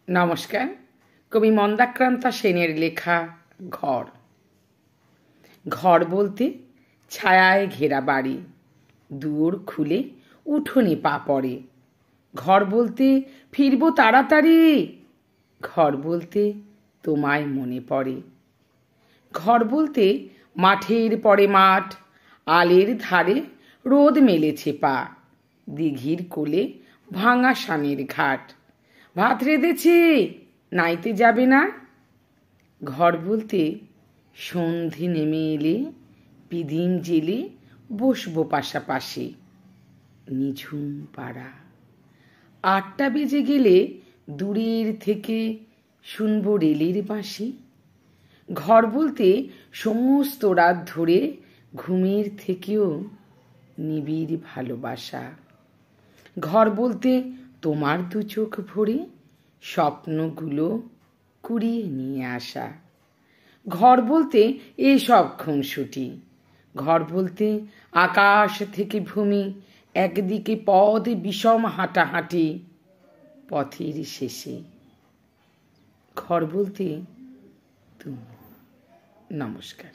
নমস্কার। কবি মন্দাক্রান্তা সেনের লেখা ঘর। ঘর বলতে ছায়ায় ঘেরা বাড়ি, দুয়ার খুলে উঠোনে পা পড়ে। ঘর বলতে ফিরব তাড়াতাড়ি, ঘর বলতে তোমায় মনে পড়ে। ঘর বলতে মাঠের পরে মাঠ, আলের ধারে রোদ মেলেছে পা, দিঘির কোলে ভাঙা শানের ঘাট। ভাত রেঁধেছি, নাইতে যাবে না? ঘর বলতে সন্ধে নেমে এলে পিদিম জেলে বসবো পাশাপাশি। নিঝুম পাড়া, 8টা বেজে গেলে দূরের থেকে শুনবো রেলের বাঁশি। ঘর বলতে সমস্ত রাত ধরে ঘুমের থেকেও নিবিড় ভালোবাসা। ঘর বলতে তোমার দু চোখ ভরে স্বপ্নগুলো কুড়িয়ে নিয়ে আসা। ঘর বলতে এসব খুনসুটি। ঘর বলতে আকাশ থেকে ভূমি, একদিকে পথ বিষম হাঁটাহাঁটি, পথের শেষে ঘর বলতে তুমি। নমস্কার।